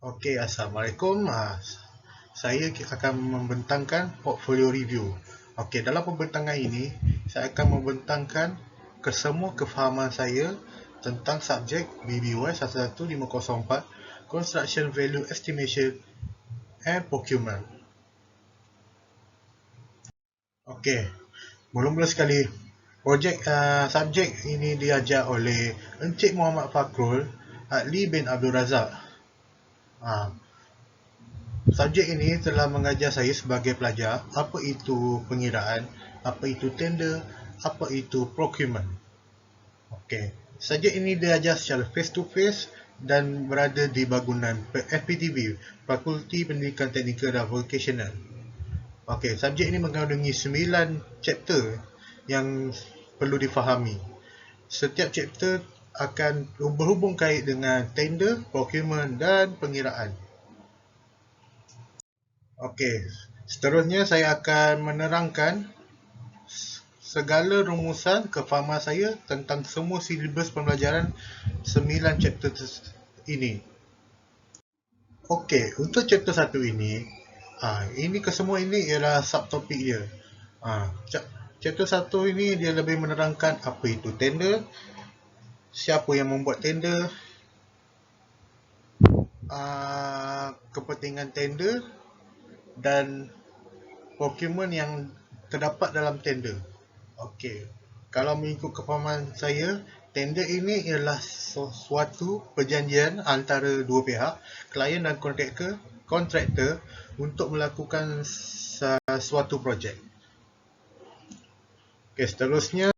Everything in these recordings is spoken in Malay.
Okey, Assalamualaikum. Saya akan membentangkan portfolio review. Okey, dalam pembentangan ini, saya akan membentangkan kesemua kefahaman saya tentang subjek BBY 11504, Construction Value Estimation and Procurement. Okey, mula-mula sekali, subjek ini diajar oleh Encik Muhammad Fakrul Adli bin Abdul Razak. Ah, Subjek ini telah mengajar saya sebagai pelajar apa itu pengiraan, apa itu tender, apa itu procurement. Okey, subjek ini diajar secara face to face dan berada di bangunan FPTV, Fakulti Pendidikan Teknikal dan Vocational. Okey, subjek ini mengandungi 9 chapter yang perlu difahami. Setiap chapter akan berhubung kait dengan tender, procurement dan pengiraan. Okey, seterusnya saya akan menerangkan segala rumusan kefahaman saya tentang semua silibus pembelajaran 9 chapter ini. Okey, untuk chapter 1 ini, ini kesemua ini ialah subtopik dia. Chapter 1 ini dia lebih menerangkan apa itu tender, siapa yang membuat tender, kepentingan tender dan procurement yang terdapat dalam tender. Okey, kalau mengikut kefahaman saya, tender ini ialah suatu perjanjian antara dua pihak, klien dan kontraktor untuk melakukan suatu projek. Okey, seterusnya,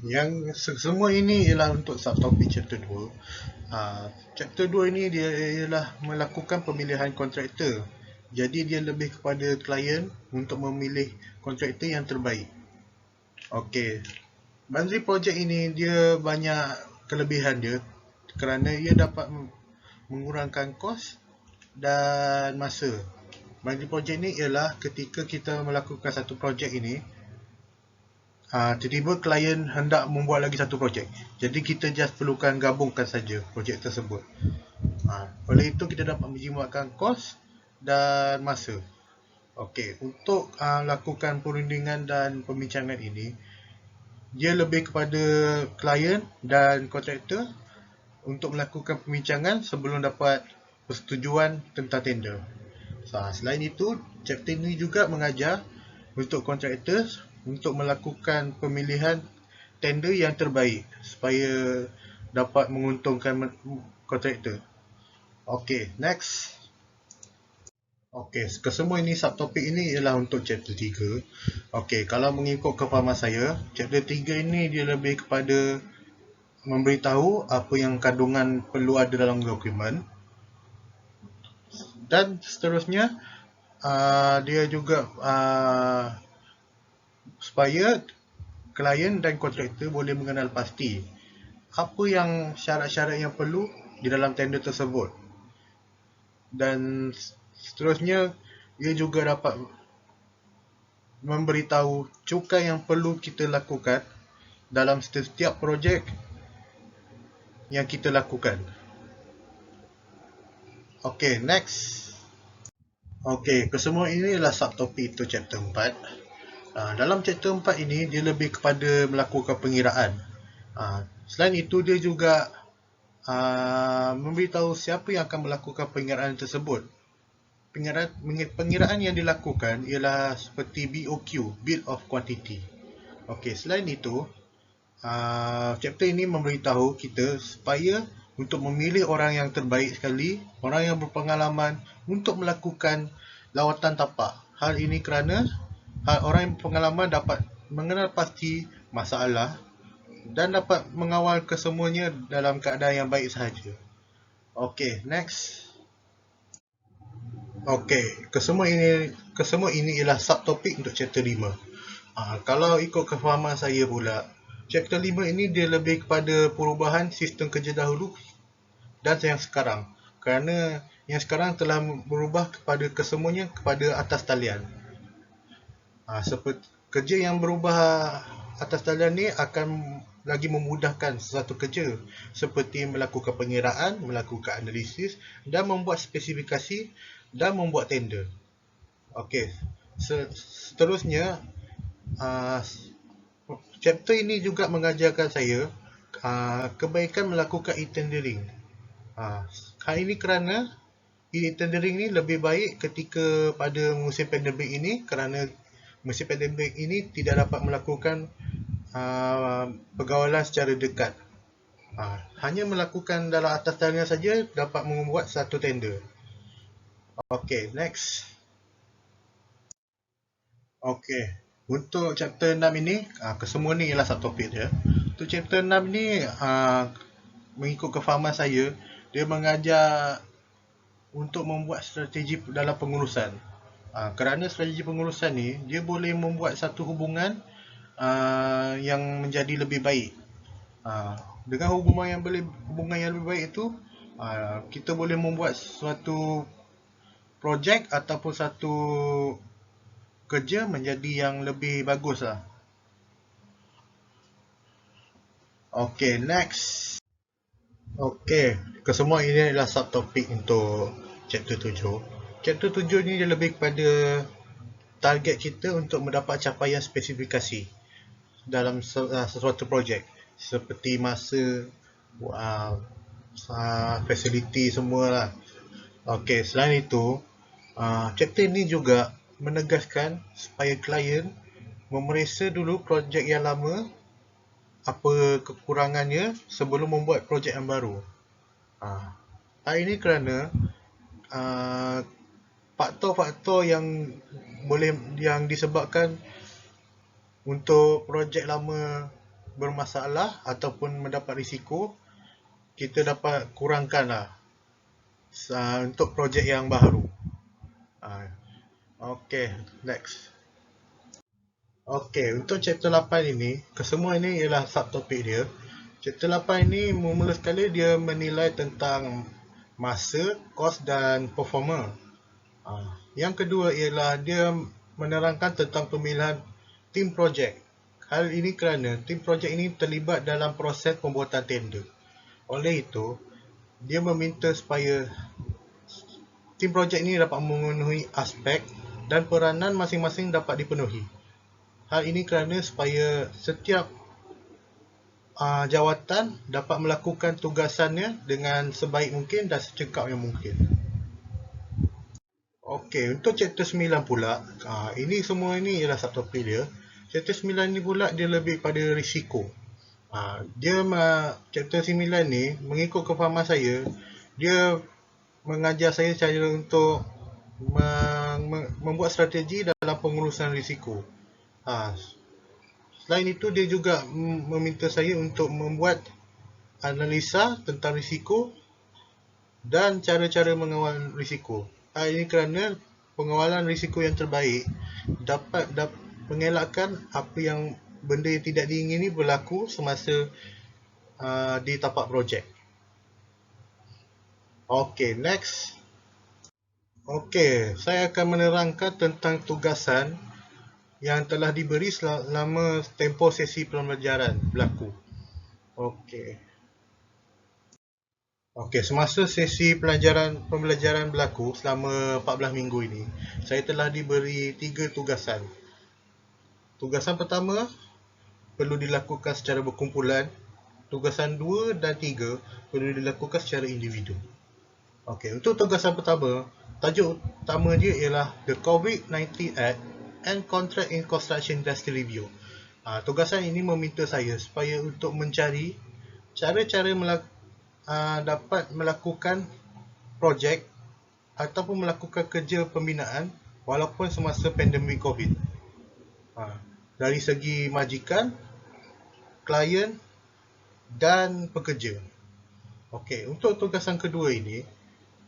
yang semua ini ialah untuk subtopik chapter 2. Chapter 2 ini dia ialah melakukan pemilihan kontraktor. Jadi dia lebih kepada klien untuk memilih kontraktor yang terbaik. Okey, boundary project ini dia banyak kelebihan dia kerana ia dapat mengurangkan kos dan masa. Boundary project ni ialah ketika kita melakukan satu projek ini, tiba-tiba klien hendak membuat lagi satu projek. Jadi kita just perlukan gabungkan saja projek tersebut. Oleh itu kita dapat menjimatkan kos dan masa. Okey, untuk lakukan perundingan dan pembincangan ini, dia lebih kepada klien dan kontraktor untuk melakukan pembincangan sebelum dapat persetujuan tentang tender. Selain itu, chapter ini juga mengajar untuk kontraktor untuk melakukan pemilihan tender yang terbaik supaya dapat menguntungkan kontraktor. Okey, next. Okey, kesemua ini subtopik ini ialah untuk chapter 3. Okey, kalau mengikut kefahaman saya, chapter 3 ini dia lebih kepada memberitahu apa yang kandungan perlu ada dalam dokumen. Dan seterusnya, dia juga supaya klien dan kontraktor boleh mengenal pasti apa yang syarat-syarat yang perlu di dalam tender tersebut. Dan seterusnya, ia juga dapat memberitahu cukai yang perlu kita lakukan dalam setiap projek yang kita lakukan. Okey, next. Okey, kesemua ini adalah subtopik itu chapter 4. Dalam chapter 4 ini, dia lebih kepada melakukan pengiraan. Selain itu, dia juga memberitahu siapa yang akan melakukan pengiraan tersebut. Pengiraan yang dilakukan ialah seperti BOQ, Bill of Quantity. Okey, selain itu, chapter ini memberitahu kita supaya untuk memilih orang yang terbaik sekali, orang yang berpengalaman untuk melakukan lawatan tapak. Hal ini kerana orang yang berpengalaman dapat mengenal pasti masalah dan dapat mengawal kesemuanya dalam keadaan yang baik sahaja. Okey, next. Okey, kesemua ini ialah subtopik untuk chapter 5. Kalau ikut kefahaman saya pula, chapter 5 ini dia lebih kepada perubahan sistem kerja dahulu dan yang sekarang. Kerana yang sekarang telah berubah kepada kesemuanya kepada atas talian. Seperti kerja yang berubah atas talian ni akan lagi memudahkan sesuatu kerja seperti melakukan pengiraan, melakukan analisis dan membuat spesifikasi dan membuat tender. Okey, seterusnya, uh, chapter ini juga mengajarkan saya kebaikan melakukan e-tendering. Hal ini kerana e-tendering ni lebih baik ketika pada musim pandemik ini, kerana musim pandemik ini tidak dapat melakukan pergaulan secara dekat. Hanya melakukan dalam atas talian saja dapat membuat satu tender. Okey, next. Okey, untuk chapter 6 ini, kesemua ni ialah subtopik dia. Untuk chapter 6 ni, mengikut kefahaman saya, dia mengajar untuk membuat strategi dalam pengurusan. Kerana strategi pengurusan ni, dia boleh membuat satu hubungan yang menjadi lebih baik. Dengan hubungan yang lebih baik itu, kita boleh membuat suatu projek ataupun satu kerja menjadi yang lebih bagus lah. Okay, next. Okay, kesemua ini adalah subtopik untuk chapter 7. Chapter 7 ni dia lebih kepada target kita untuk mendapat capaian spesifikasi dalam sesuatu projek, seperti masa, fasiliti semualah. Okey, selain itu, chapter ini juga menegaskan supaya klien memeriksa dulu projek yang lama, apa kekurangannya sebelum membuat projek yang baru. Hal ini kerana faktor-faktor yang disebabkan untuk projek lama bermasalah ataupun mendapat risiko, kita dapat kurangkanlah untuk projek yang baru. Okay, next. Okay, untuk chapter 8 ini, kesemua ini ialah subtopik dia. Chapter 8 ini mula sekali dia menilai tentang masa, kos dan performa. Yang kedua ialah dia menerangkan tentang pemilihan tim projek. Hal ini kerana tim projek ini terlibat dalam proses pembuatan tender. Oleh itu, dia meminta supaya tim projek ini dapat memenuhi aspek dan peranan masing-masing dapat dipenuhi. Hal ini kerana supaya setiap jawatan dapat melakukan tugasannya dengan sebaik mungkin dan secekap yang mungkin. Okey, untuk chapter 9 pula, ini semua ini ialah subtopik dia. Chapter 9 ni pula dia lebih pada risiko. Chapter 9 ni, mengikut kefahaman saya, dia mengajar saya cara untuk membuat strategi dalam pengurusan risiko. Selain itu, dia juga meminta saya untuk membuat analisa tentang risiko dan cara-cara mengawal risiko. Ini kerana pengawalan risiko yang terbaik dapat mengelakkan benda yang tidak diingini berlaku semasa di tapak projek. Okay, next. Okay, saya akan menerangkan tentang tugasan yang telah diberi selama tempoh sesi pembelajaran berlaku. Okey, semasa sesi pembelajaran berlaku selama 14 minggu ini, saya telah diberi 3 tugasan. Tugasan pertama perlu dilakukan secara berkumpulan. Tugasan 2 dan 3 perlu dilakukan secara individu. Okey, untuk tugasan pertama, tajuk utama dia ialah The COVID-19 Act and Contract in Construction Industry Review. Tugasan ini meminta saya supaya untuk mencari cara-cara dapat melakukan projek ataupun melakukan kerja pembinaan walaupun semasa pandemik COVID. Dari segi majikan, klien dan pekerja. Okey, untuk tugasan kedua ini,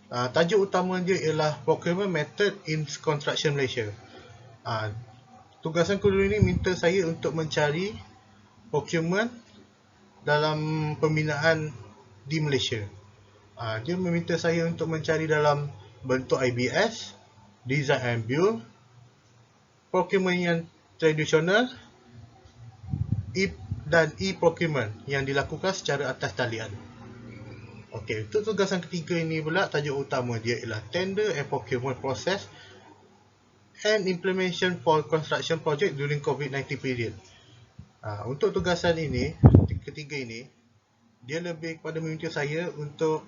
tajuk utama dia ialah Procurement Method in Construction Malaysia. Tugasan kedua ini minta saya untuk mencari procurement dalam pembinaan di Malaysia. Dia meminta saya untuk mencari dalam bentuk IBS, Design and Build, procurement yang tradisional, dan e-procurement yang dilakukan secara atas talian. Okey, untuk tugasan ketiga ini pula, tajuk utama dia ialah Tender and Procurement Process and Implementation for Construction Project during COVID-19 period. Untuk tugasan ini, ketiga ini, dia lebih kepada meminta saya untuk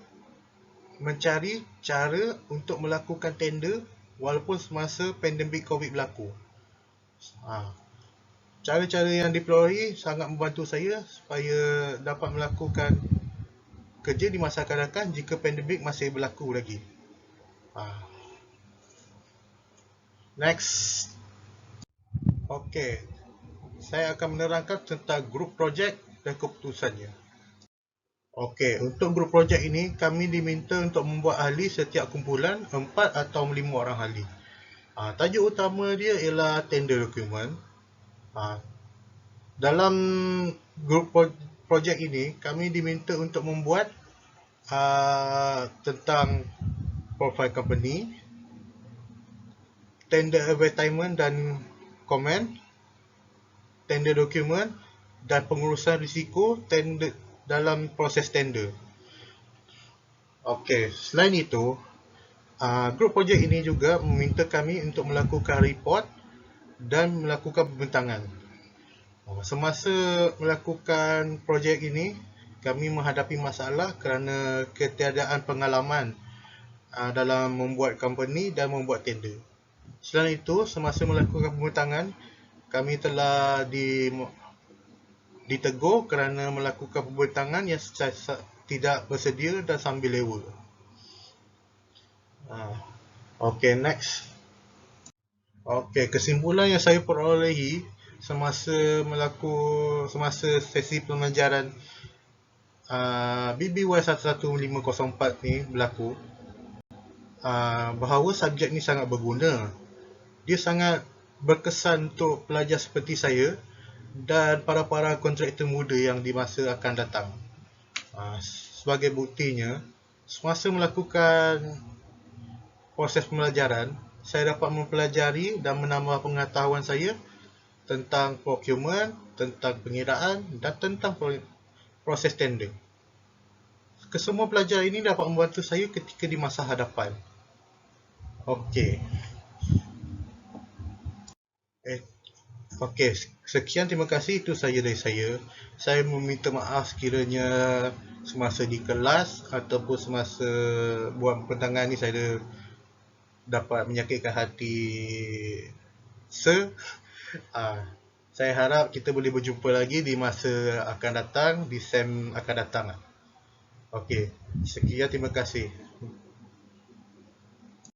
mencari cara untuk melakukan tender walaupun semasa pandemik COVID berlaku. Cara-cara yang dipelopori sangat membantu saya supaya dapat melakukan kerja di masa akan datang jika pandemik masih berlaku lagi. Next. Okey, saya akan menerangkan tentang grup projek dan keputusannya. Okey, untuk grup projek ini kami diminta untuk membuat ahli setiap kumpulan 4 atau 5 orang ahli. Tajuk utama dia ialah tender document. Dalam grup projek ini kami diminta untuk membuat tentang profile company, tender advertisement dan komen, tender document dan pengurusan risiko tender dalam proses tender. Okey, selain itu, grup projek ini juga meminta kami untuk melakukan report dan melakukan pembentangan. Semasa melakukan projek ini, kami menghadapi masalah kerana ketiadaan pengalaman dalam membuat company dan membuat tender. Selain itu, semasa melakukan pembentangan, kami telah ditegur kerana melakukan pembentangan yang tidak bersedia dan sambil lewa. Okey, next. Okey, kesimpulan yang saya perolehi semasa sesi pembelajaran BBY 11504 ni berlaku, bahawa subjek ni sangat berguna. Dia sangat berkesan untuk pelajar seperti saya dan para kontraktor muda yang di masa akan datang. Sebagai buktinya, semasa melakukan proses pembelajaran, saya dapat mempelajari dan menambah pengetahuan saya tentang procurement, tentang pengiraan dan tentang proses tender. Kesemua pelajar ini dapat membantu saya ketika di masa hadapan. Okey. Okey, sekian, terima kasih, itu saja dari saya. Saya meminta maaf sekiranya semasa di kelas ataupun semasa buat pembentangan ni saya dapat menyakitkan hati saya harap kita boleh berjumpa lagi di masa akan datang, di SEM akan datang. Okey, sekian, terima kasih.